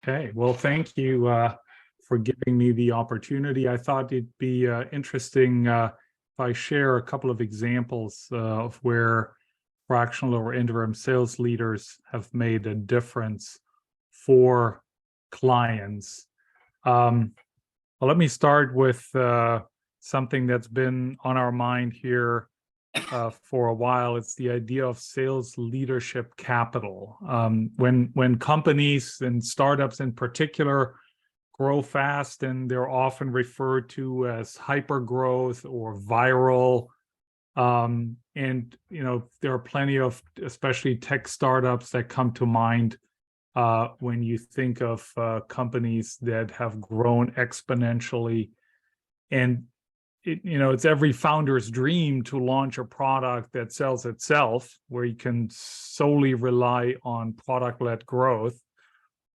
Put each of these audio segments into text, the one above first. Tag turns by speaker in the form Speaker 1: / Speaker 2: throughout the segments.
Speaker 1: Okay, well, thank you for giving me the opportunity. I thought it'd be interesting if I share a couple of examples of where fractional or interim sales leaders have made a difference for clients. Well, let me start with something that's been on our mind here for a while. It's the idea of sales leadership capital. When companies and startups in particular grow fast, and they're often referred to as hyper growth or viral. And there are plenty of, especially tech startups, that come to mind when you think of companies that have grown exponentially. And it's every founder's dream to launch a product that sells itself, where you can solely rely on product-led growth.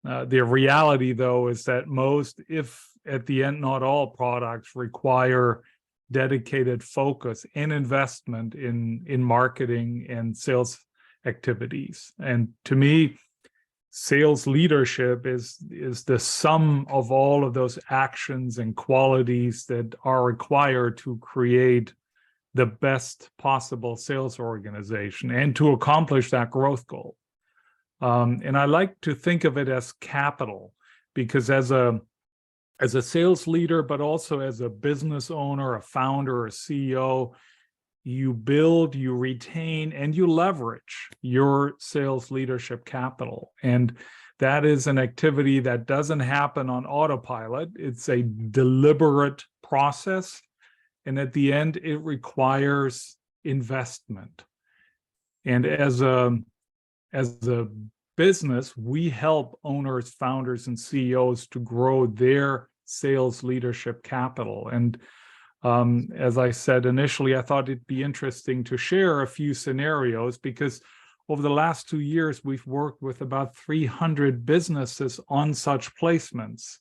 Speaker 1: The reality, though, is that most, if at the end not all, products require dedicated focus and investment in marketing and sales activities. And to me, sales leadership is the sum of all of those actions and qualities that are required to create the best possible sales organization and to accomplish that growth goal. And I like to think of it as capital, because as a sales leader, but also as a business owner, a founder, a CEO, you build, you retain, and you leverage your sales leadership capital. And that is an activity that doesn't happen on autopilot. It's a deliberate process. And at the end, it requires investment. And as a business, we help owners, founders, and CEOs to grow their sales leadership capital. And as I said initially, I thought it'd be interesting to share a few scenarios, because over the last 2 years, we've worked with about 300 businesses on such placements.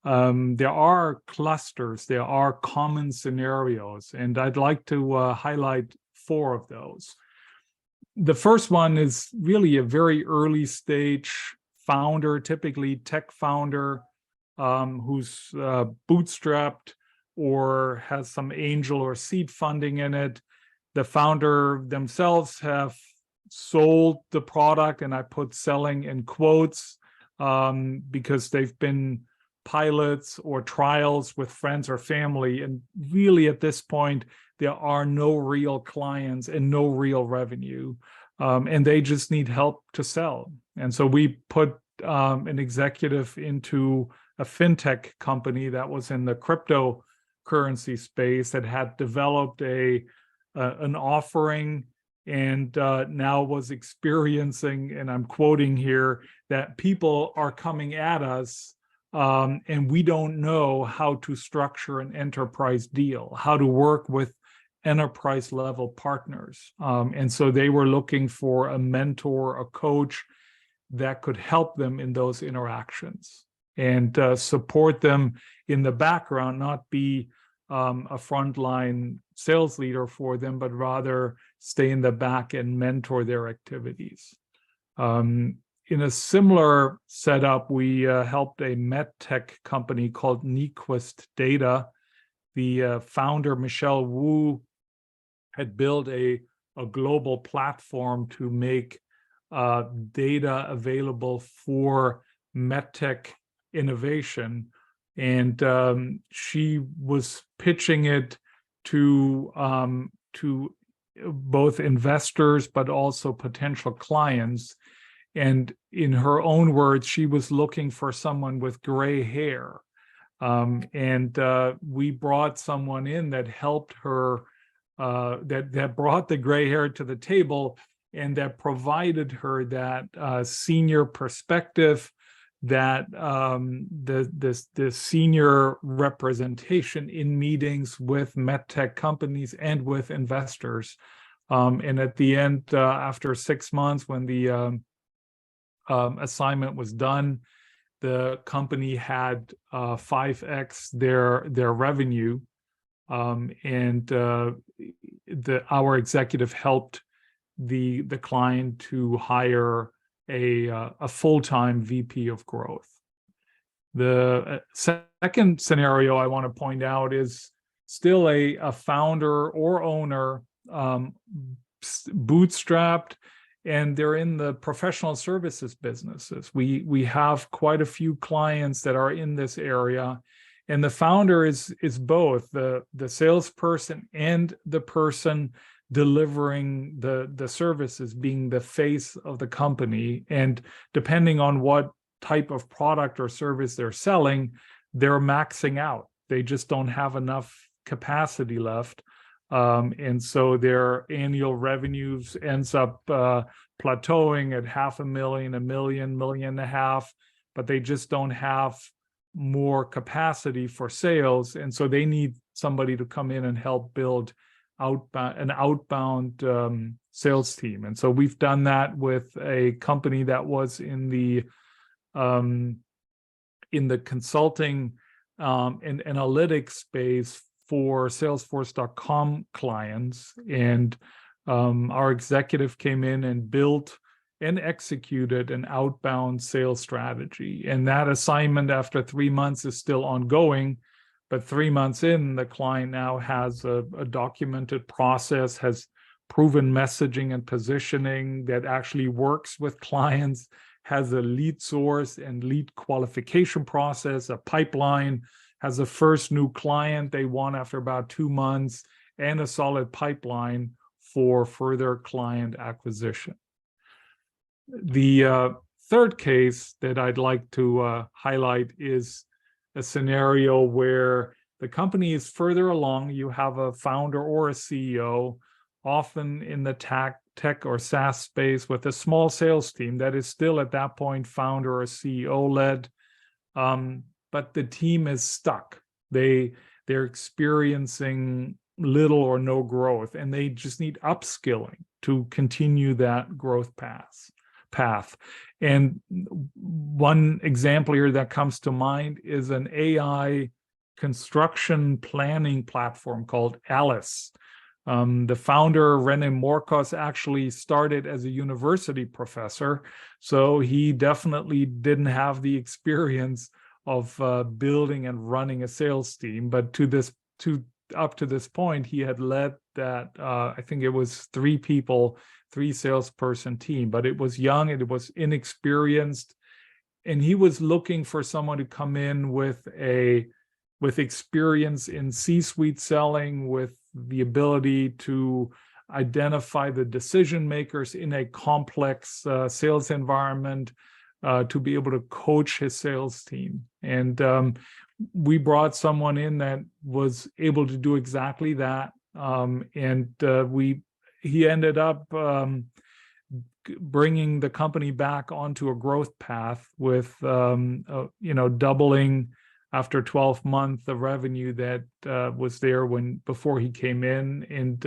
Speaker 1: There are clusters, there are common scenarios, and I'd like to highlight 4 of those. The first one is really a very early stage founder, typically tech founder, who's bootstrapped or has some angel or seed funding in it. The founder themselves have sold the product, and I put selling in quotes, because they've been pilots or trials with friends or family. And really at this point, there are no real clients and no real revenue. And they just need help to sell. And so we put an executive into a fintech company that was in the cryptocurrency space, that had developed an offering, and now was experiencing, and I'm quoting here, that people are coming at us, and we don't know how to structure an enterprise deal, how to work with enterprise level partners. And so they were looking for a mentor, a coach that could help them in those interactions and support them in the background, not be a frontline sales leader for them, but rather stay in the back and mentor their activities. In a similar setup, we helped a medtech company called Nyquist Data. The founder, Michelle Wu, had built a global platform to make data available for medtech innovation. And she was pitching it to both investors, but also potential clients. And in her own words, she was looking for someone with gray hair. We brought someone in that helped her, that brought the gray hair to the table, and that provided her that senior perspective, that the senior representation in meetings with medtech companies and with investors. And at the end, after 6 months, when the assignment was done, the company had 5x their revenue, and our executive helped the client to hire a full-time VP of growth. The second scenario I want to point out is still a founder or owner, bootstrapped, and they're in the professional services businesses. We have quite a few clients that are in this area, and the founder is both the salesperson and the person delivering the services, being the face of the company. And depending on what type of product or service they're selling, they're maxing out. They just don't have enough capacity left. And so their annual revenues ends up plateauing at $500,000, $1 million, $1.5 million, but they just don't have more capacity for sales. And so they need somebody to come in and help build an outbound sales team. And so we've done that with a company that was in the consulting and analytics space for Salesforce.com clients. And our executive came in and built and executed an outbound sales strategy. And that assignment after 3 months is still ongoing, but 3 months in, the client now has a documented process, has proven messaging and positioning that actually works with clients, has a lead source and lead qualification process, a pipeline, has a first new client they won after about 2 months, and a solid pipeline for further client acquisition. The third case that I'd like to highlight is a scenario where the company is further along. You have a founder or a CEO, often in the tech or SaaS space, with a small sales team that is still at that point founder or CEO led, but the team is stuck. They're experiencing little or no growth, and they just need upskilling to continue that growth path. And one example here that comes to mind is an AI construction planning platform called Alice. The founder, René Morkos, actually started as a university professor, so he definitely didn't have the experience of building and running a sales team. But up to this point, he had led that, I think it was 3 salesperson team, but it was young and it was inexperienced. And he was looking for someone to come in with experience in C-suite selling, with the ability to identify the decision makers in a complex sales environment, to be able to coach his sales team. And we brought someone in that was able to do exactly that. He ended up bringing the company back onto a growth path with, doubling after 12 months the revenue that was there before he came in. And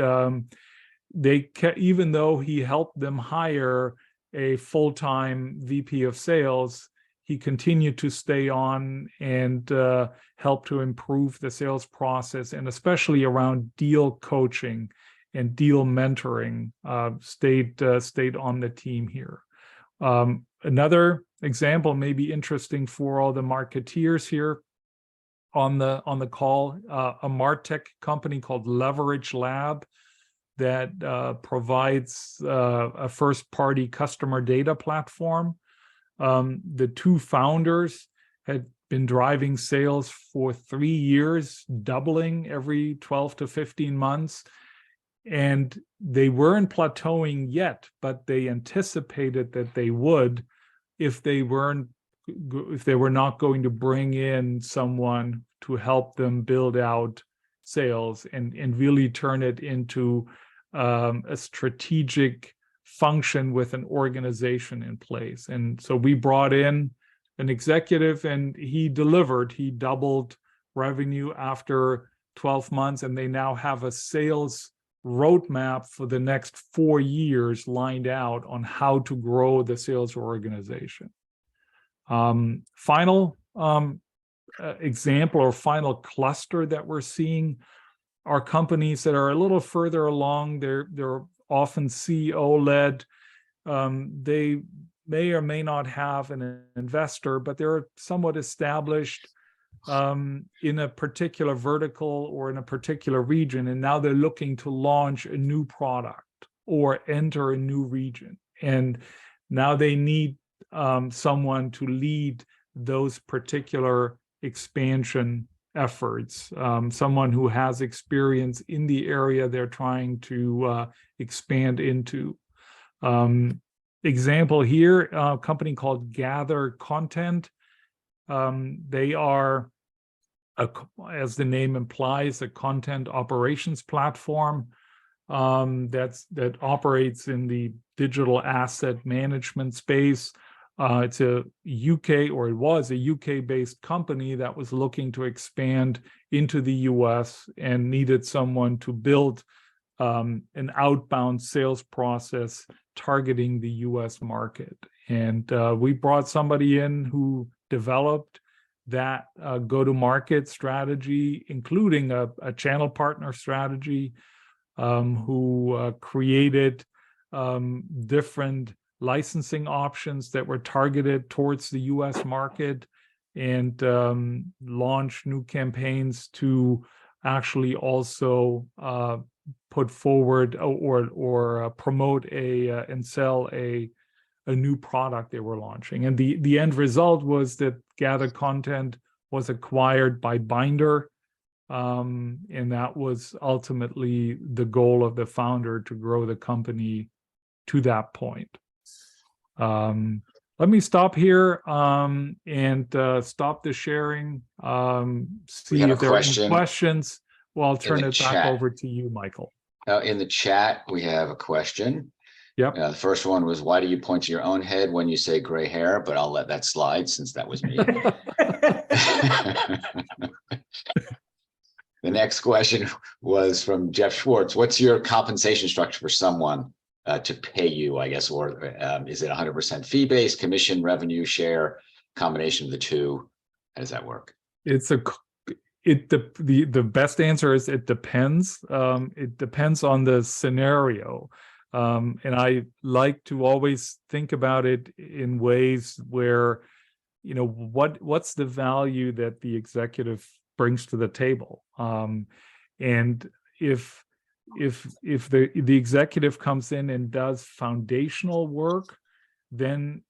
Speaker 1: even though he helped them hire a full-time VP of sales, he continued to stay on and help to improve the sales process, and especially around deal coaching and deal mentoring, stayed on the team here. Another example may be interesting for all the marketeers here on the call, a MarTech company called Leverage Lab that provides a first-party customer data platform. The 2 founders had been driving sales for 3 years, doubling every 12 to 15 months. And they weren't plateauing yet, but they anticipated that they would if they were not going to bring in someone to help them build out sales and really turn it into a strategic function with an organization in place. And so we brought in an executive, and he delivered. He doubled revenue after 12 months, and they now have a sales roadmap for the next 4 years lined out on how to grow the sales organization. Final example or final cluster that we're seeing are companies that are a little further along. They're often CEO led. They may or may not have an investor, but they're somewhat established in a particular vertical or in a particular region, and now they're looking to launch a new product or enter a new region. And now they need someone to lead those particular expansion efforts, someone who has experience in the area they're trying to expand into. Example here, a company called Gather Content. They are, as the name implies, a content operations platform that operates in the digital asset management space. It's a UK, or it was a UK-based company that was looking to expand into the US and needed someone to build an outbound sales process targeting the US market. And we brought somebody in who developed that go-to-market strategy, including a channel partner strategy, who created different licensing options that were targeted towards the US market, and launched new campaigns to actually also put forward or promote and sell a new product they were launching. And the end result was that Gather Content was acquired by Binder, and that was ultimately the goal of the founder, to grow the company to that point. Let me stop here and stop the sharing. See if there are any questions. Well, I'll turn it back over to you, Michael.
Speaker 2: In the chat, we have a question.
Speaker 1: Yep.
Speaker 2: The first one was, why do you point to your own head when you say gray hair? But I'll let that slide since that was me. The next question was from Geoff Swartz. What's your compensation structure for someone to pay you, I guess, or is it 100% fee-based, commission, revenue share, combination of the two? How does that work?
Speaker 1: The best answer is it depends. It depends on the scenario. And I like to always think about it in ways where, what's the value that the executive brings to the table? And if the executive comes in and does foundational work, then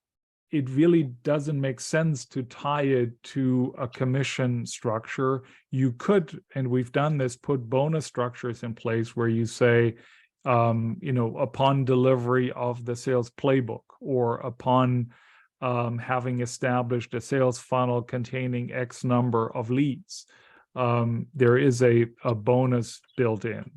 Speaker 1: it really doesn't make sense to tie it to a commission structure. You could, and we've done this, put bonus structures in place where you say, upon delivery of the sales playbook, or upon having established a sales funnel containing X number of leads, there is a bonus built in.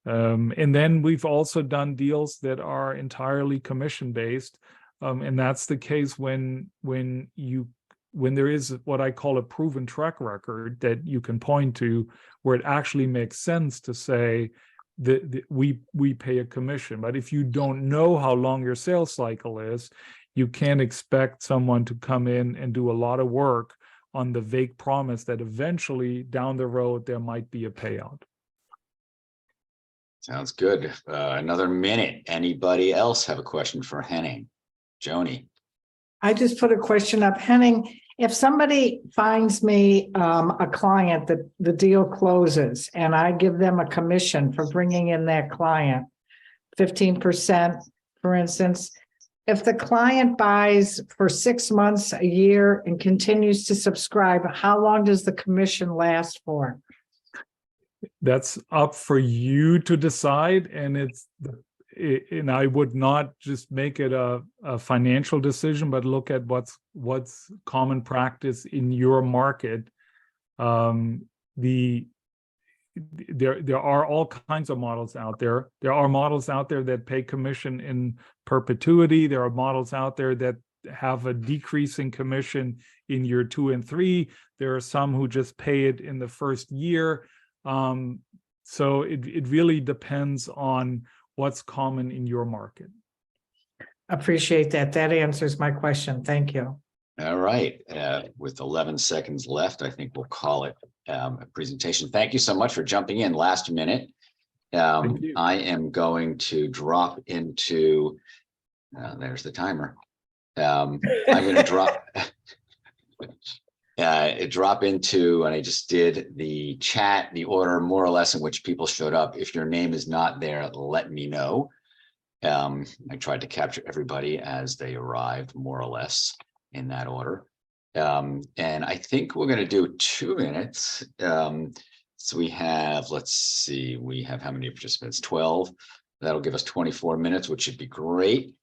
Speaker 1: And then we've also done deals that are entirely commission-based. And that's the case when there is what I call a proven track record that you can point to, where it actually makes sense to say that we pay a commission. But if you don't know how long your sales cycle is, you can't expect someone to come in and do a lot of work on the vague promise that eventually down the road there might be a payout.
Speaker 2: Sounds good. Another minute. Anybody else have a question for Henning? Joanie.
Speaker 3: I just put a question up. Henning, if somebody finds me a client that the deal closes and I give them a commission for bringing in that client, 15%, for instance, if the client buys for 6 months, a year, and continues to subscribe, how long does the commission last for?
Speaker 1: That's up for you to decide, and and I would not just make it a financial decision, but look at what's common practice in your market. There are all kinds of models out there. There are models out there that pay commission in perpetuity. There are models out there that have a decreasing commission in year 2 and 3. There are some who just pay it in the first year. So it really depends on what's common in your market.
Speaker 3: Appreciate that. That answers my question. Thank you.
Speaker 2: All right. With 11 seconds left, I think we'll call it a presentation. Thank you so much for jumping in last minute. I am going to drop into, there's the timer. I'm going to drop into, and I just did the chat, the order more or less in which people showed up. If your name is not there, let me know. I tried to capture everybody as they arrived, more or less in that order. And I think we're going to do 2 minutes. So we have, let's see, we have how many participants? 12. That'll give us 24 minutes, which should be great.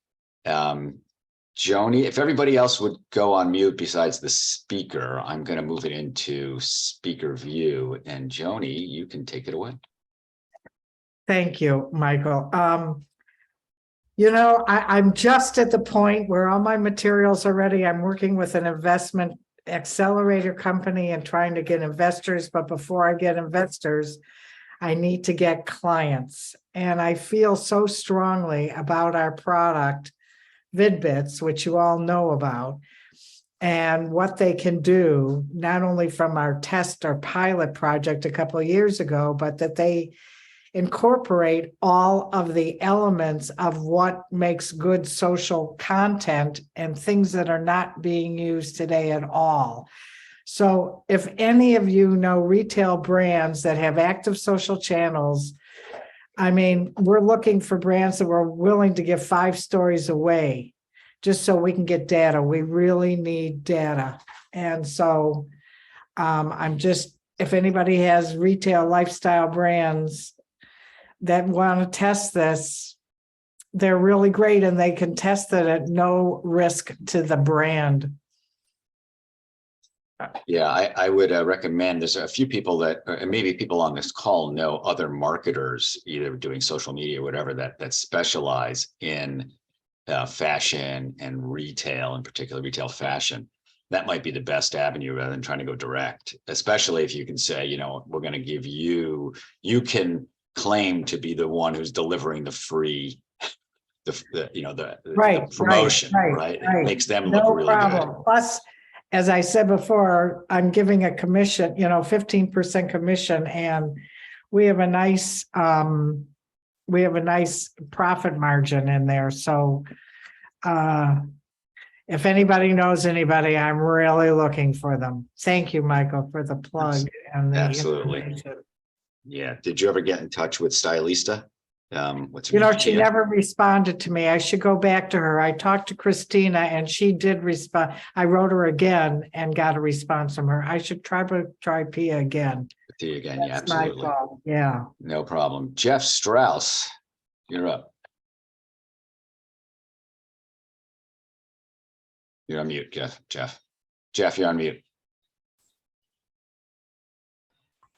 Speaker 2: Joanie, if everybody else would go on mute besides the speaker, I'm going to move it into speaker view. And Joanie, you can take it away.
Speaker 3: Thank you, Michael. I'm just at the point where all my materials are ready. I'm working with an investment accelerator company and trying to get investors. But before I get investors, I need to get clients. And I feel so strongly about our product, VidBits, which you all know about, and what they can do, not only from our test or pilot project a couple of years ago, but that they incorporate all of the elements of what makes good social content and things that are not being used today at all. So if any of you know retail brands that have active social channels, I mean, we're looking for brands that we're willing to give 5 stories away just so we can get data. We really need data. And so if anybody has retail lifestyle brands that want to test this, they're really great and they can test it at no risk to the brand.
Speaker 2: Yeah, I would recommend, there's a few people that, and maybe people on this call know other marketers, either doing social media or whatever, that specialize in fashion and retail, in particular retail fashion. That might be the best avenue rather than trying to go direct, especially if you can say, we're going to give you can claim to be the one who's delivering the free, the promotion, right? It makes them look really good.
Speaker 3: Plus, as I said before, I'm giving a commission, 15% commission, and we have a nice profit margin in there. So if anybody knows anybody, I'm really looking for them. Thank you, Michael, for the plug.
Speaker 2: Absolutely. Yeah. Did you ever get in touch with Stylista?
Speaker 3: She never responded to me. I should go back to her. I talked to Christina and she did respond. I wrote her again and got a response from her. I should try Pia again.
Speaker 2: Pia again,
Speaker 3: That's
Speaker 2: yeah, absolutely.
Speaker 3: My fault. Yeah.
Speaker 2: No problem. Geoff Strauss, you're up. You're on mute, Geoff. Geoff, you're on mute.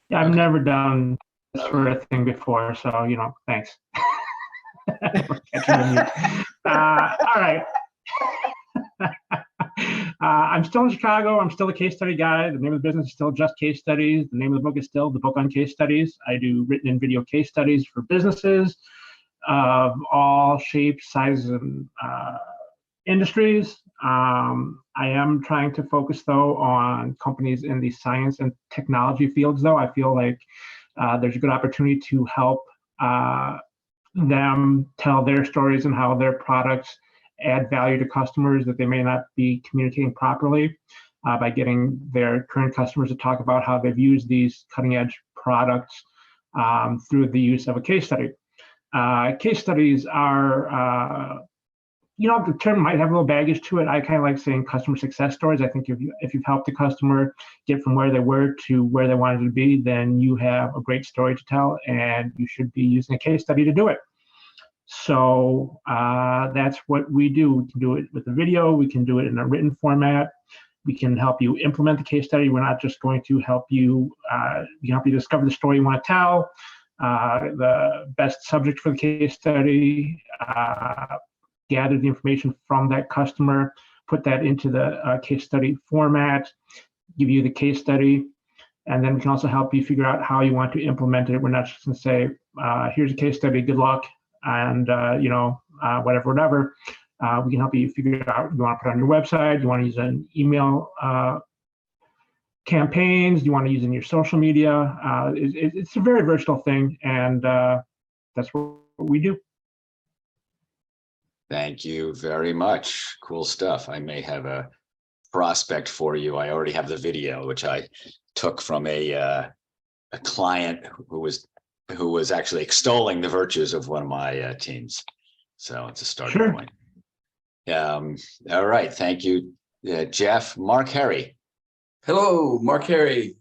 Speaker 4: Yeah, I've never done this sort of thing before, so thanks. All right. I'm still in Chicago. I'm still a case study guy. The name of the business is still Just Case Studies. The name of the book is still The Book on Case Studies. I do written and video case studies for businesses of all shapes, sizes, and industries. I am trying to focus, though, on companies in the science and technology fields, though. I feel like there's a good opportunity to help them tell their stories and how their products add value to customers that they may not be communicating properly, by getting their current customers to talk about how they've used these cutting-edge products through the use of a case study. Case studies are the term might have a little baggage to it. I kind of like saying customer success stories. I think if you've helped the customer get from where they were to where they wanted to be, then you have a great story to tell, and you should be using a case study to do it. So that's what we do. We can do it with a video. We can do it in a written format. We can help you implement the case study. We're not just going to help you. We help you discover the story you want to tell, the best subject for the case study, gather the information from that customer, put that into the case study format, give you the case study, and then we can also help you figure out how you want to implement it. We're not just going to say, here's a case study, good luck, and whatever. We can help you figure it out. You want to put it on your website, you want to use an email campaigns, you want to use it in your social media. It's a very versatile thing, and that's what we do.
Speaker 2: Thank you very much. Cool stuff. I may have a prospect for you. I already have the video, which I took from a client who was actually extolling the virtues of one of my teams. So it's a starting point. All right. Thank you, Geoff. Mark Herre.
Speaker 5: Hello, Mark Herre.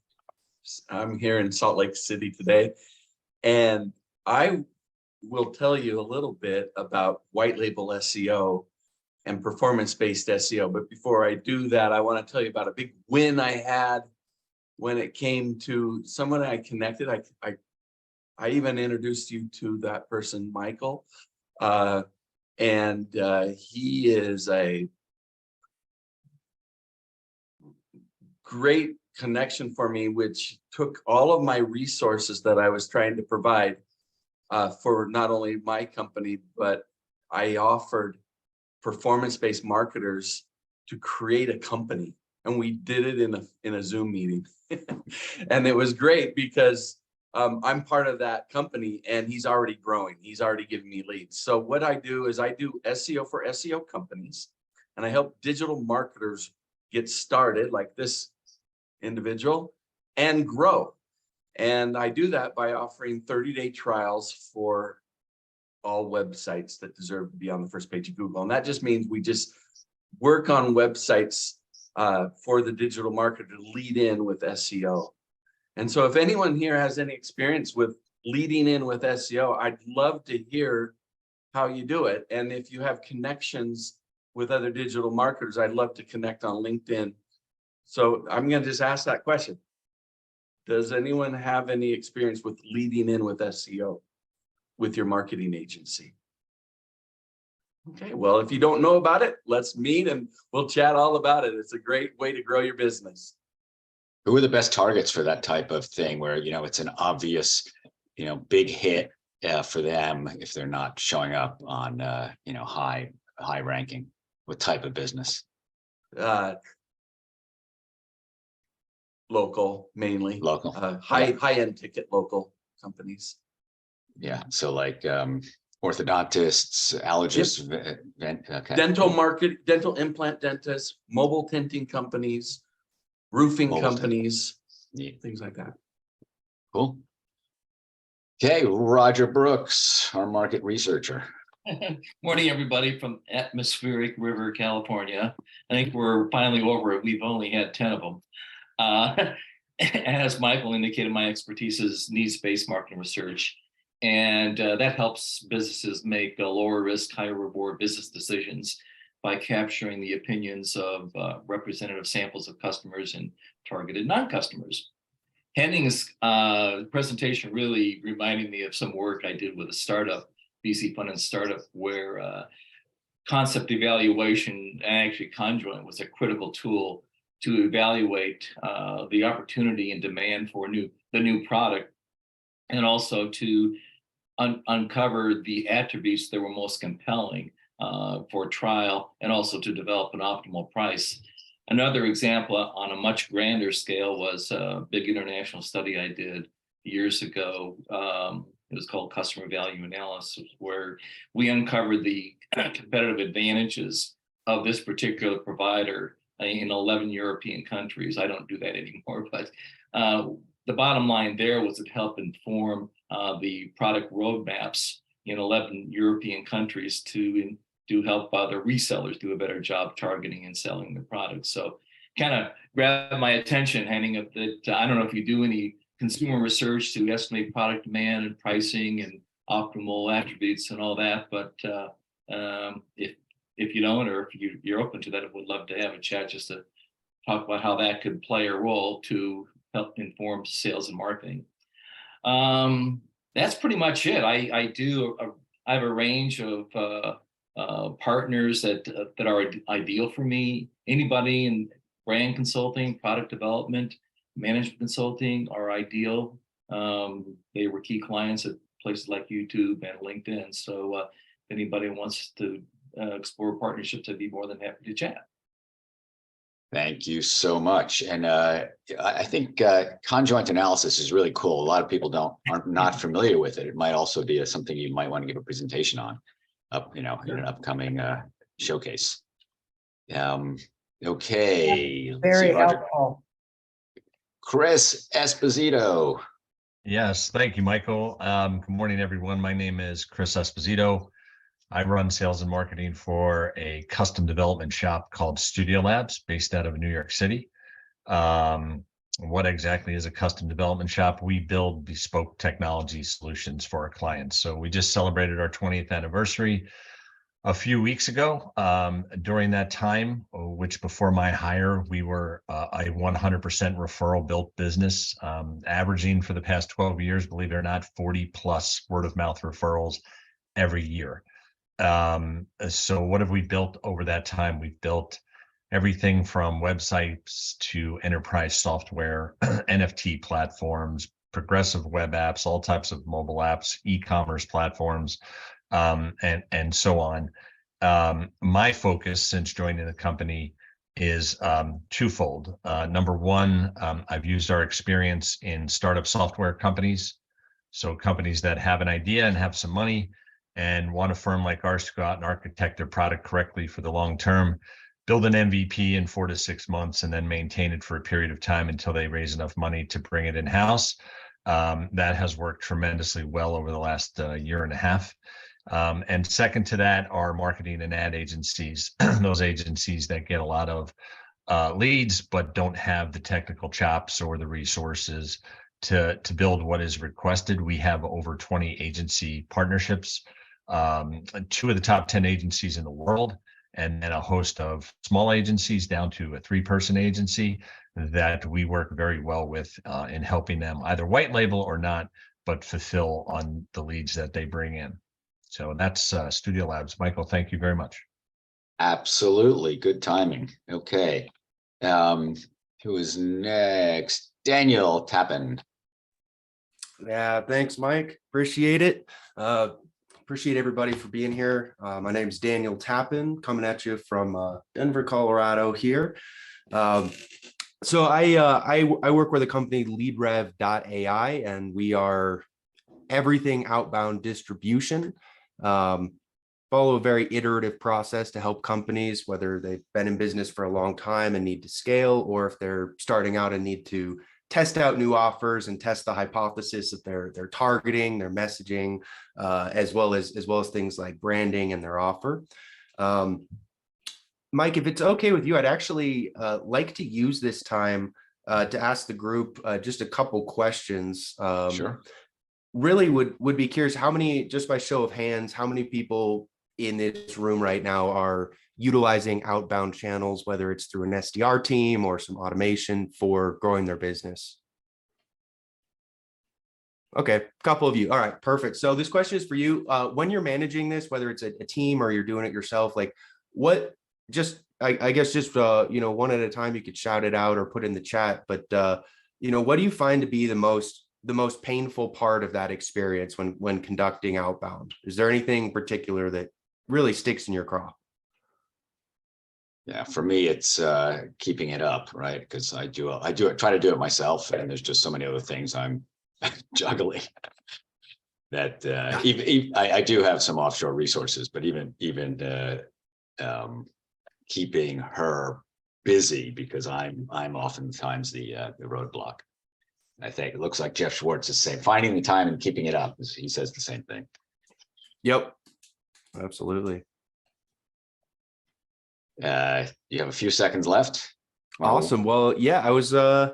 Speaker 5: I'm here in Salt Lake City today, and I will tell you a little bit about white label SEO and performance-based SEO. But before I do that, I want to tell you about a big win I had when it came to someone I connected. I even introduced you to that person, Michael, and he is a great connection for me, which took all of my resources that I was trying to provide for not only my company, but I offered performance-based marketers to create a company, and we did it in a Zoom meeting. And it was great because I'm part of that company, and he's already growing. He's already giving me leads. So what I do is I do SEO for SEO companies, and I help digital marketers get started, like this individual, and grow. And I do that by offering 30-day trials for all websites that deserve to be on the first page of Google. And that just means we just work on websites for the digital marketer to lead in with SEO. And so if anyone here has any experience with leading in with SEO, I'd love to hear how you do it. And if you have connections with other digital marketers, I'd love to connect on LinkedIn. So I'm going to just ask that question. Does anyone have any experience with leading in with SEO with your marketing agency? Okay, well, if you don't know about it, let's meet and we'll chat all about it. It's a great way to grow your business.
Speaker 2: Who are the best targets for that type of thing where, it's an obvious, big hit for them if they're not showing up on, high ranking? What type of business?
Speaker 5: Local, mainly.
Speaker 2: Local.
Speaker 5: High-end ticket local companies.
Speaker 2: Yeah. So like orthodontists, allergists, okay.
Speaker 5: Dental implant dentists, mobile tinting companies, roofing companies, things like that.
Speaker 2: Cool. Okay, Roger Brooks, our market researcher.
Speaker 6: Morning, everybody from Atmospheric River, California. I think we're finally over it. We've only had 10 of them. As Michael indicated, my expertise is needs-based marketing research, and that helps businesses make lower risk, higher reward business decisions by capturing the opinions of representative samples of customers and targeted non-customers. Henning's presentation really reminded me of some work I did with a startup, VC funded startup, where concept evaluation and actually conjoint was a critical tool to evaluate the opportunity and demand for the new product, and also to uncover the attributes that were most compelling for trial, and also to develop an optimal price. Another example on a much grander scale was a big international study I did years ago. It was called Customer Value Analysis, where we uncovered the competitive advantages of this particular provider in 11 European countries. I don't do that anymore, but the bottom line there was it helped inform the product roadmaps in 11 European countries to help the resellers do a better job targeting and selling the products. So kind of grabbed my attention, Henning, that I don't know if you do any consumer research to estimate product demand and pricing and optimal attributes and all that, but if you don't, or if you're open to that, I would love to have a chat just to talk about how that could play a role to help inform sales and marketing. That's pretty much it. I have a range of partners that are ideal for me. Anybody in brand consulting, product development, management consulting are ideal. They were key clients at places like YouTube and LinkedIn. So if anybody wants to explore partnerships, I'd be more than happy to chat.
Speaker 2: Thank you so much. And I think conjoint analysis is really cool. A lot of people are not familiar with it. It might also be something you might want to give a presentation on. in an upcoming showcase. Okay. let's see,
Speaker 3: Very
Speaker 2: Roger.
Speaker 3: helpful.
Speaker 2: Chris Esposito.
Speaker 7: Yes, thank you, Michael. Good morning, everyone. My name is Chris Esposito. I run sales and marketing for a custom development shop called Studio Labs based out of New York City. What exactly is a custom development shop? We build bespoke technology solutions for our clients. So we just celebrated our 20th anniversary a few weeks ago. During that time, which before my hire, we were a 100% referral built business, averaging for the past 12 years, believe it or not, 40 plus word of mouth referrals every year. So what have we built over that time? We've built everything from websites to enterprise software, NFT platforms, progressive web apps, all types of mobile apps, e-commerce platforms, and so on. My focus since joining the company is twofold. Number one, I've used our experience in startup software companies. So companies that have an idea and have some money and want a firm like ours to go out and architect their product correctly for the long term, build an MVP in 4 to 6 months, and then maintain it for a period of time until they raise enough money to bring it in-house. That has worked tremendously well over the last year and a half. And second to that are marketing and ad agencies, those agencies that get a lot of leads, but don't have the technical chops or the resources to build what is requested. We have over 20 agency partnerships, 2 of the top 10 agencies in the world, and then a host of small agencies down to a 3-person agency that we work very well with in helping them either white label or not, but fulfill on the leads that they bring in. So that's Studio Labs. Michael, thank you very much.
Speaker 2: Absolutely. Good timing. Okay. Who is next? Daniel Tappan.
Speaker 8: Yeah, thanks, Mike. Appreciate it. Appreciate everybody for being here. My name is Daniel Tappan, coming at you from Denver, Colorado here. So I work with a company, LeadRev.ai, and we are everything outbound distribution. Follow a very iterative process to help companies, whether they've been in business for a long time and need to scale, or if they're starting out and need to test out new offers and test the hypothesis that they're targeting, their messaging, as well as things like branding and their offer. Mike, if it's okay with you, I'd actually like to use this time to ask the group just a couple questions.
Speaker 2: Sure.
Speaker 8: Really would be curious how many, just by show of hands, how many people in this room right now are utilizing outbound channels, whether it's through an SDR team or some automation for growing their business? Okay, a couple of you. All right, perfect. So this question is for you. When you're managing this, whether it's a team or you're doing it yourself, like what, just, I guess just, one at a time, you could shout it out or put in the chat, but, what do you find to be the most painful part of that experience when conducting outbound? Is there anything particular that really sticks in your craw?
Speaker 2: Yeah, for me, it's keeping it up, right? Because I try to do it myself, and there's just so many other things I'm juggling that I do have some offshore resources, but even keeping her busy, because I'm oftentimes the roadblock. I think it looks like Geoff Strauss is saying finding the time and keeping it up. He says the same thing. Yep, absolutely. You have a few seconds left. Awesome. Well, yeah, I was I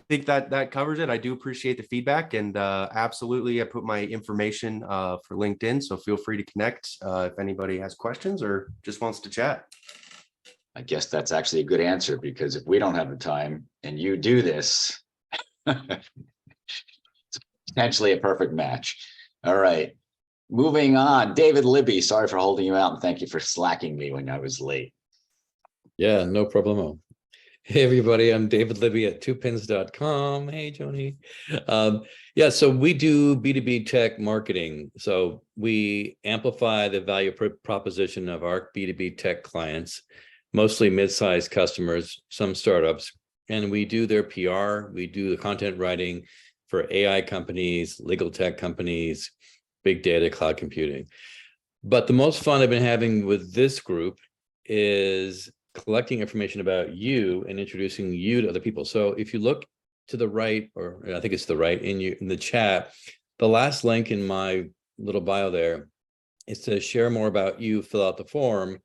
Speaker 2: think that covers it. I do appreciate the feedback, and absolutely I put my information for LinkedIn, so feel free to connect if anybody has questions or just wants to chat. I guess that's actually a good answer, because if we don't have the time and you do this, it's potentially a perfect match. All right, moving on. David Libby, sorry for holding you out, and thank you for slacking me when I was late.
Speaker 9: Yeah, no problemo. Hey, everybody, I'm David Libby at twopins.com. Hey, Joanie. So we do B2B tech marketing. So we amplify the value proposition of our B2B tech clients, mostly mid-sized customers, some startups, and we do their PR. We do the content writing for AI companies, legal tech companies, big data, cloud computing. But the most fun I've been having with this group is collecting information about you and introducing you to other people. So if you look to the right, or I think it's the right in the chat, the last link in my little bio there, it says share more about you, fill out the form.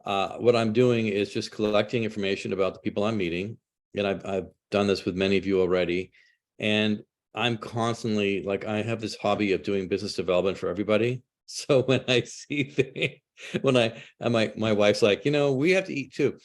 Speaker 9: What I'm doing is just collecting information about the people I'm meeting. And I've done this with many of you already. And I'm constantly, like, I have this hobby of doing business development for everybody. So when I see things, my wife's like, we have to eat too.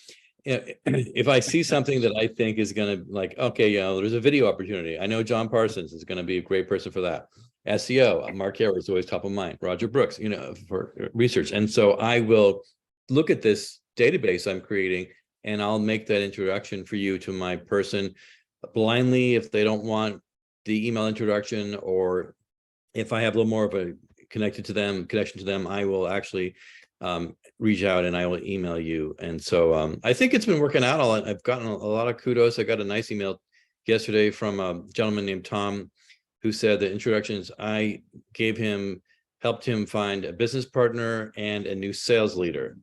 Speaker 9: If I see something that I think is going to, like, okay, there's a video opportunity. I know John Parsons is going to be a great person for that. SEO, Mark Herre is always top of mind. Roger Brooks, for research. And so I will look at this database I'm creating, and I'll make that introduction for you to my person blindly if they don't want the email introduction, or if I have a little more of a connection to them, I will actually reach out and I will email you. And so I think it's been working out. I've gotten a lot of kudos. I got a nice email yesterday from a gentleman named Tom, who said the introductions I gave him helped him find a business partner and a new sales leader.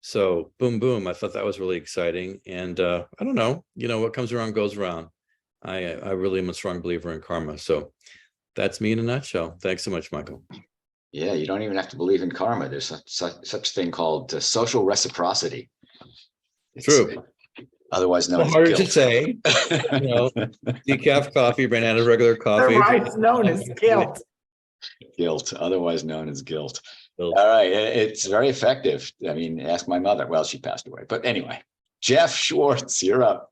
Speaker 9: So boom, boom. I thought that was really exciting. And I don't know, what comes around goes around. I really am a strong believer in karma. So that's me in a nutshell. Thanks so much, Michael.
Speaker 2: Yeah, you don't even have to believe in karma. There's such thing called social reciprocity. It's,
Speaker 9: True.
Speaker 2: Otherwise known as
Speaker 9: Hard
Speaker 2: guilt.
Speaker 9: to say. Decaf coffee ran out of regular coffee.
Speaker 3: Otherwise known as guilt.
Speaker 2: Guilt, otherwise known as guilt. All right, it's very effective. I mean, ask my mother. Well, she passed away, but anyway, Geoff Schwartz, you're up.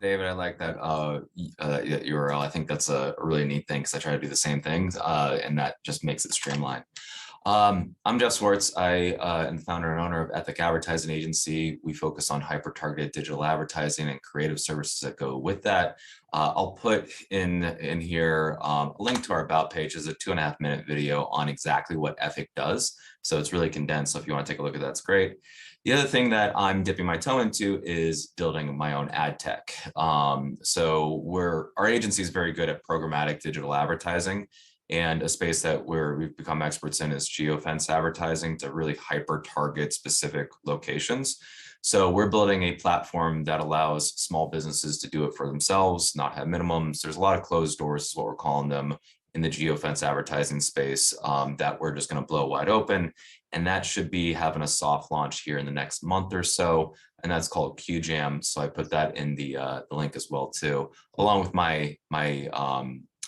Speaker 10: David, I like that URL. I think that's a really neat thing because I try to do the same things, and that just makes it streamlined. I'm Geoff Swartz. I am the founder and owner of Ethic Advertising Agency. We focus on hyper-targeted digital advertising and creative services that go with that. I'll put in here a link to our About page. Is a 2.5-minute video on exactly what Ethic does. So it's really condensed. So if you want to take a look at that, it's great. The other thing that I'm dipping my toe into is building my own ad tech. So our agency is very good at programmatic digital advertising, and a space that we've become experts in is geofence advertising to really hyper target specific locations. So we're building a platform that allows small businesses to do it for themselves, not have minimums. There's a lot of closed doors, is what we're calling them, in the geofence advertising space that we're just going to blow wide open. And that should be having a soft launch here in the next month or so. And that's called QJam. So I put that in the link as well too, along with my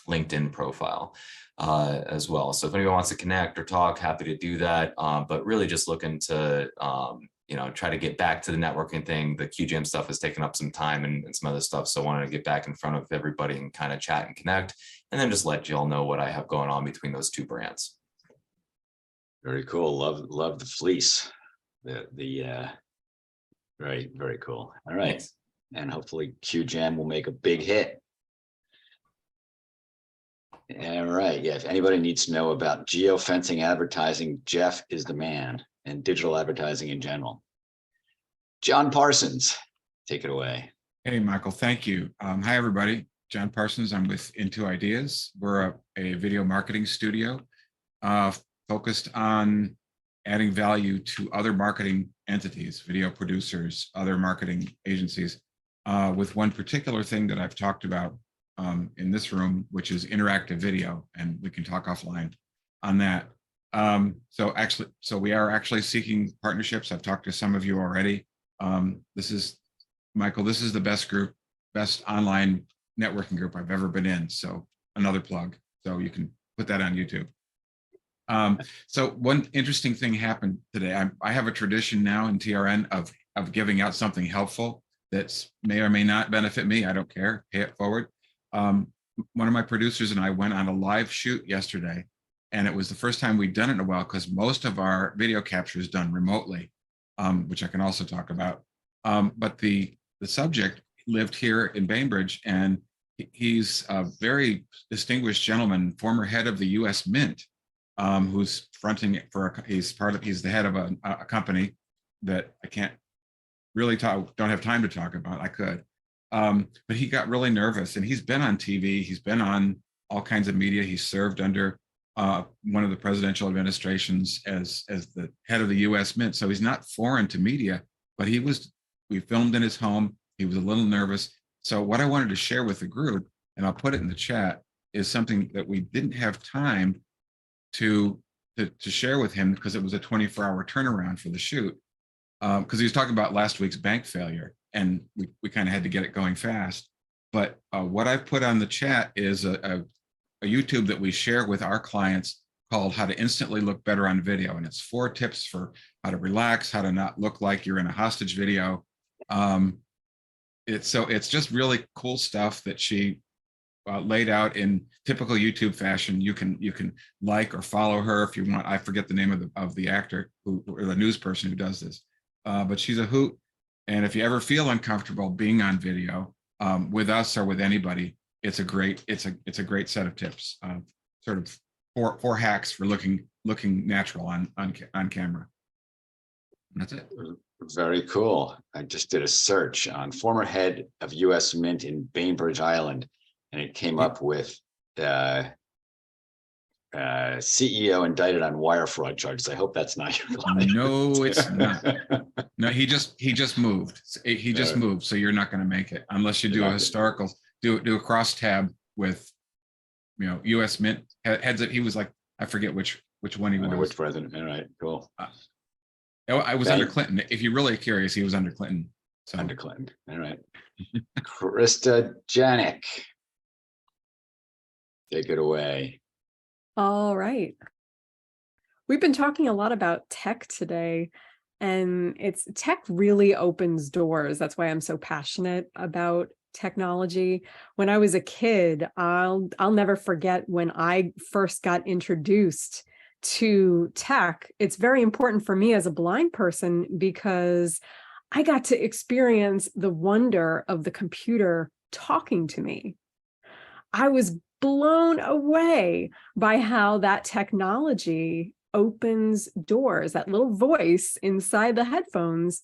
Speaker 10: LinkedIn profile as well. So if anyone wants to connect or talk, happy to do that. But really just looking to try to get back to the networking thing. The QJam stuff has taken up some time and some other stuff. So I wanted to get back in front of everybody and kind of chat and connect, and then just let you all know what I have going on between those two brands.
Speaker 2: Very cool. Love the fleece. Very, very cool. All right. And hopefully QJam will make a big hit. All right. Yeah. If anybody needs to know about geofencing advertising, Geoff is the man, and digital advertising in general. John Parsons, take it away.
Speaker 11: Hey, Michael. Thank you. Hi, everybody. John Parsons. I'm with Into Ideas. We're a video marketing studio focused on adding value to other marketing entities, video producers, other marketing agencies, with one particular thing that I've talked about in this room, which is interactive video, and we can talk offline on that. So we are actually seeking partnerships. I've talked to some of you already. This is, Michael, this is the best online networking group I've ever been in. So another plug. So you can put that on YouTube. So one interesting thing happened today. I have a tradition now in TRN of giving out something helpful that may or may not benefit me. I don't care. Pay it forward. One of my producers and I went on a live shoot yesterday, and it was the first time we'd done it in a while because most of our video capture is done remotely, which I can also talk about. But the subject lived here in Bainbridge, and he's a very distinguished gentleman, former head of the U.S. Mint, who's fronting for he's the head of a company that I can't really don't have time to talk about. I could, but he got really nervous, and he's been on TV, he's been on all kinds of media. He's served under one of the presidential administrations as the head of the U.S. Mint. So he's not foreign to media, but we filmed in his home. He was a little nervous. So what I wanted to share with the group, and I'll put it in the chat, is something that we didn't have time to share with him because it was a 24-hour turnaround for the shoot. Because he was talking about last week's bank failure, and we kind of had to get it going fast. But what I've put on the chat is a YouTube that we share with our clients called How to Instantly Look Better on Video. And it's 4 tips for how to relax, how to not look like you're in a hostage video. It's just really cool stuff that she laid out in typical YouTube fashion. You can like or follow her if you want. I forget the name of the actor or the news person who does this, but she's a hoot. And if you ever feel uncomfortable being on video with us or with anybody, it's a great set of tips. Sort of four hacks for looking natural on camera. And that's it.
Speaker 2: Very cool. I just did a search on former head of U.S. Mint in Bainbridge Island, and it came up with CEO indicted on wire fraud charges. I hope that's not your client.
Speaker 11: No, it's not. No, he just moved. He just moved, so you're not going to make it unless you do a historical, do a crosstab with, U.S. Mint heads up. He was like, I forget which one he was.
Speaker 2: Under which president? All right, cool.
Speaker 11: I was under Clinton. If you're really curious, he was under Clinton. So.
Speaker 2: Under Clinton. All right. Krista Giannak, take it away.
Speaker 12: All right. We've been talking a lot about tech today, and tech really opens doors. That's why I'm so passionate about technology. When I was a kid, I'll never forget when I first got introduced to tech. It's very important for me as a blind person because I got to experience the wonder of the computer talking to me. I was blown away by how that technology opens doors. That little voice inside the headphones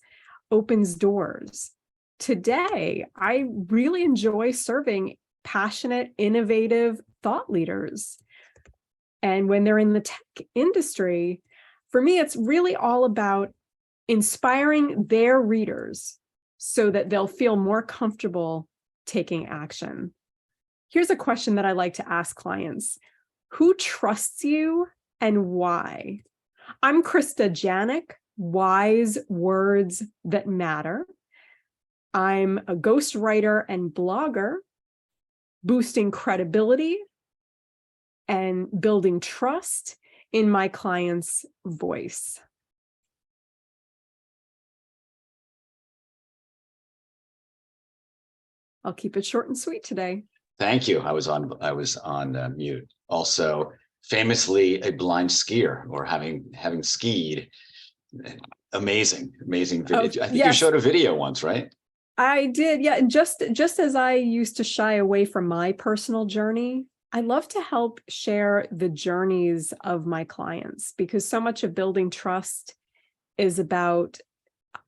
Speaker 12: opens doors. Today, I really enjoy serving passionate, innovative thought leaders. And when they're in the tech industry, for me, it's really all about inspiring their readers so that they'll feel more comfortable taking action. Here's a question that I like to ask clients. Who trusts you and why? I'm Krista Giannak, Wise Words That Matter. I'm a ghostwriter and blogger, boosting credibility and building trust in my client's voice. I'll keep it short and sweet today.
Speaker 2: Thank you. I was on mute. Also, famously a blind skier, or having skied. Amazing video. I think
Speaker 12: yes.
Speaker 2: You showed a video once, right?
Speaker 12: I did, yeah. And just as I used to shy away from my personal journey, I love to help share the journeys of my clients, because so much of building trust is about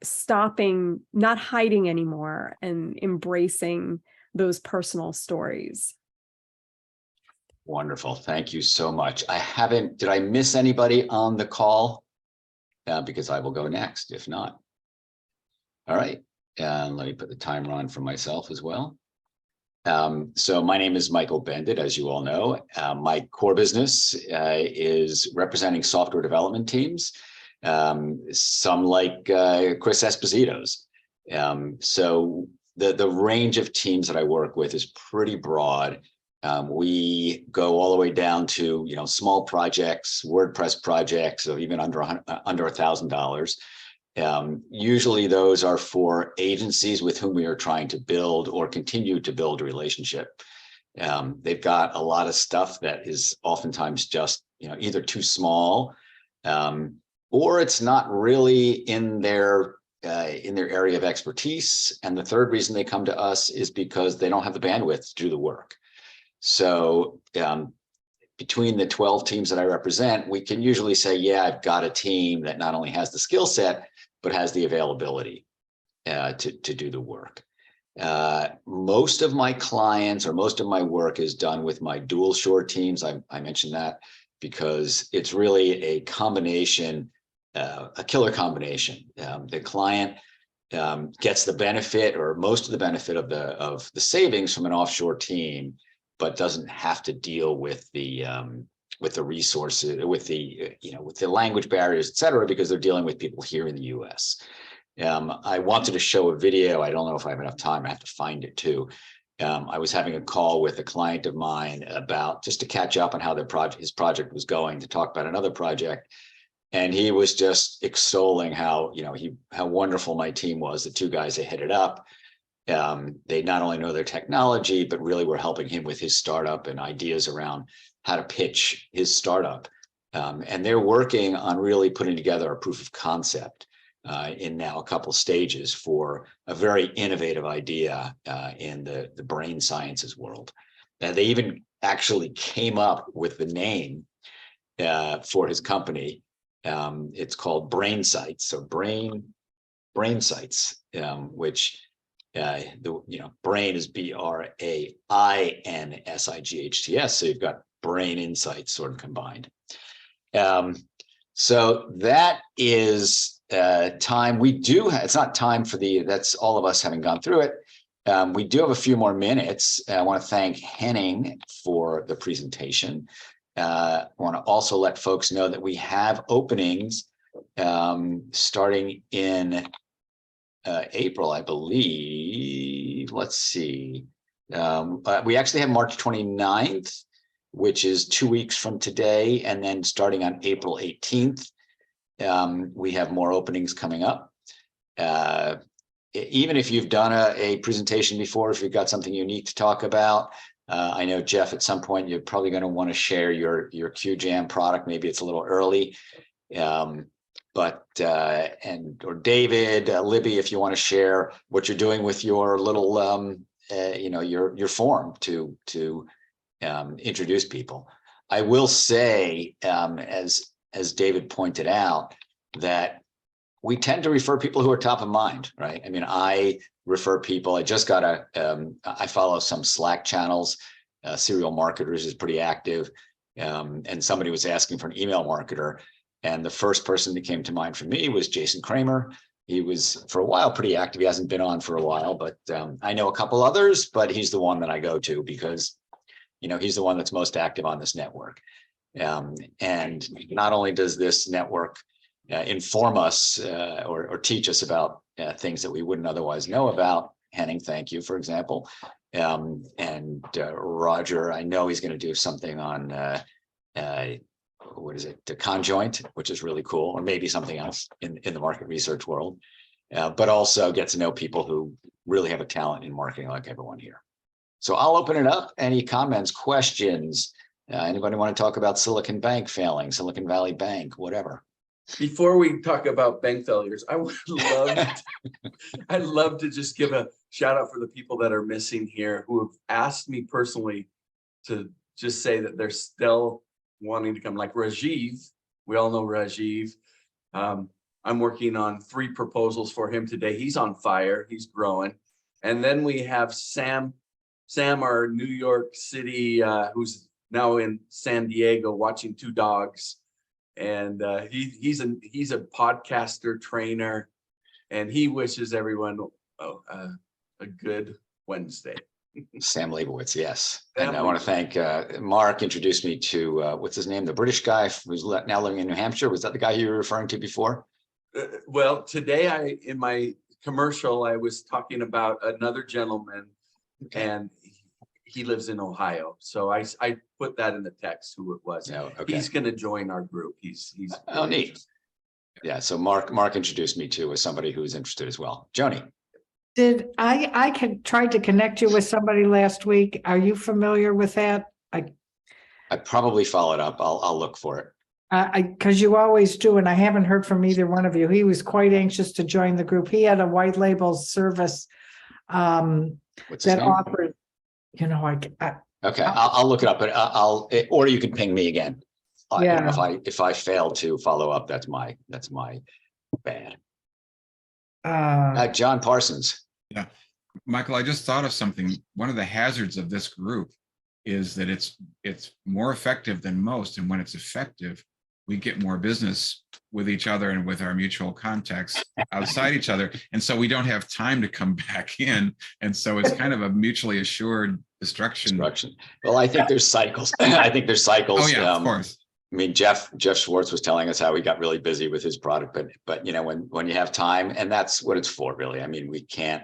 Speaker 12: stopping, not hiding anymore, and embracing those personal stories.
Speaker 2: Wonderful. Thank you so much. Did I miss anybody on the call? Because I will go next, if not. All right. And let me put the timer on for myself as well. So my name is Michael Bendit, as you all know. My core business is representing software development teams, some like Chris Esposito's. So the range of teams that I work with is pretty broad. We go all the way down to small projects, WordPress projects of even under $1,000. Usually those are for agencies with whom we are trying to build or continue to build a relationship. They've got a lot of stuff that is oftentimes just either too small, or it's not really in their area of expertise. And the third reason they come to us is because they don't have the bandwidth to do the work. So between the 12 teams that I represent, we can usually say, yeah, I've got a team that not only has the skill set, but has the availability to do the work. Most of my clients, or most of my work, is done with my dual shore teams. I mentioned that. because it's really a combination, a killer combination. The client gets the benefit or most of the benefit of the savings from an offshore team, but doesn't have to deal with the resources, with the language barriers, et cetera, because they're dealing with people here in the US. I wanted to show a video. I don't know if I have enough time. I have to find it too. I was having a call with a client of mine about just to catch up on how his project was going, to talk about another project. And he was just extolling how wonderful my team was, the two guys that headed up. They not only know their technology, but really were helping him with his startup and ideas around how to pitch his startup. And they're working on really putting together a proof of concept in now a couple stages for a very innovative idea in the brain sciences world. And they even actually came up with the name for his company. It's called Brain Sights, so Brain Sights, which brain is BRAINSIGHTS. So you've got brain insights sort of combined. So that is time. We do it's not time for that's all of us having gone through it. We do have a few more minutes. I want to thank Henning for the presentation. I want to also let folks know that we have openings starting in April, I believe. Let's see. We actually have March 29th, which is 2 weeks from today, and then starting on April 18th. We have more openings coming up. Even if you've done a presentation before, if you've got something unique to talk about, I know, Geoff, at some point you're probably going to want to share your QJam product. Maybe it's a little early, or David, Libby, if you want to share what you're doing with your little, your form to introduce people. I will say, as David pointed out, that we tend to refer people who are top of mind, right? I mean, I refer people. I just got I follow some Slack channels. Serial Marketers is pretty active. And somebody was asking for an email marketer. And the first person that came to mind for me was Jason Kramer. He was, for a while, pretty active. He hasn't been on for a while, but I know a couple others, but he's the one that I go to because, he's the one that's most active on this network. And not only does this network inform us or teach us about things that we wouldn't otherwise know about. Henning, thank you, for example. And Roger, I know he's going to do something on, what is it, the conjoint, which is really cool, or maybe something else in the market research world, but also get to know people who really have a talent in marketing like everyone here. So I'll open it up. Any comments, questions? Anybody want to talk about Silicon Bank failing, Silicon Valley Bank, whatever?
Speaker 5: Before we talk about bank failures, I would I'd love to just give a shout out for the people that are missing here who have asked me personally to just say that they're still wanting to come, like Rajiv. We all know Rajiv. I'm working on 3 proposals for him today. He's on fire. He's growing. And then we have Sam, our New York City, who's now in San Diego watching 2 dogs. And he's a podcaster trainer, and he wishes everyone a good Wednesday.
Speaker 2: Sam Leibowitz, yes. And I want to thank Mark. Introduced me to what's his name, the British guy who's now living in New Hampshire. Was that the guy you were referring to before?
Speaker 5: Well, today in my commercial, I was talking about another gentleman, and he lives in Ohio. So I put that in the text who it was.
Speaker 2: Oh, okay.
Speaker 5: He's going to join our group. He's
Speaker 2: oh, neat. Yeah. So Mark introduced me to as somebody who's interested as well. Joanie.
Speaker 3: Did I tried to connect you with somebody last week? Are you familiar with that?
Speaker 2: I probably followed up. I'll look for it.
Speaker 3: Because you always do, and I haven't heard from either one of you. He was quite anxious to join the group. He had a white label service that offered.
Speaker 2: Okay, I'll look it up, but or you can ping me again.
Speaker 3: Yeah.
Speaker 2: If I fail to follow up, that's my bad. John Parsons.
Speaker 11: Yeah, Michael, I just thought of something. One of the hazards of this group is that it's more effective than most. And when it's effective, we get more business with each other and with our mutual contacts outside each other. And so we don't have time to come back in. And so it's kind of a mutually assured destruction.
Speaker 2: Well, I think there's cycles. I think there's cycles.
Speaker 11: Oh, yeah, of course.
Speaker 2: I mean, Geoff Schwartz was telling us how he got really busy with his product, but you know, when you have time, and that's what it's for, really. I mean, we can't.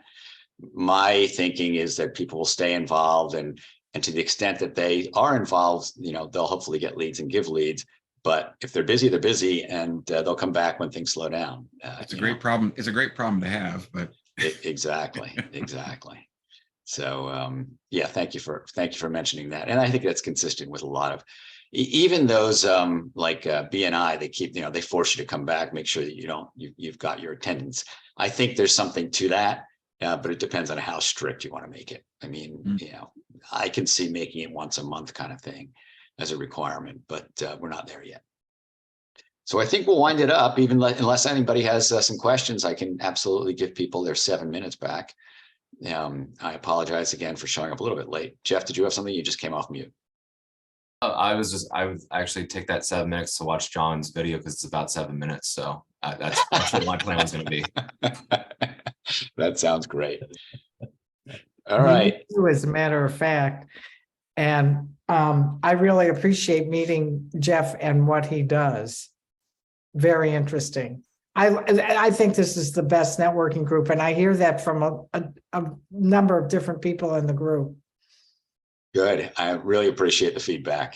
Speaker 2: My thinking is that people will stay involved, and to the extent that they are involved, you know, they'll hopefully get leads and give leads. But if they're busy, and they'll come back when things slow down.
Speaker 11: It's a great problem. It's a great problem to have, but
Speaker 2: exactly. So yeah, thank you for mentioning that, and I think that's consistent with a lot of, even those like BNI. They keep, you know, they force you to come back, make sure that you've got your attendance. I think there's something to that, but it depends on how strict you want to make it. I mean, you know, I can see making it once a month kind of thing as a requirement, but we're not there yet. So I think we'll wind it up, unless anybody has some questions. I can absolutely give people their 7 minutes back. I apologize again for showing up a little bit late. Geoff, did you have something? You just came off mute.
Speaker 10: I would actually take that 7 minutes to watch John's video because it's about 7 minutes. So that's what my plan was going to be.
Speaker 2: That sounds great. All right.
Speaker 3: As a matter of fact, and I really appreciate meeting Geoff and what he does. Very interesting. I think this is the best networking group, and I hear that from a number of different people in the group.
Speaker 2: Good. I really appreciate the feedback.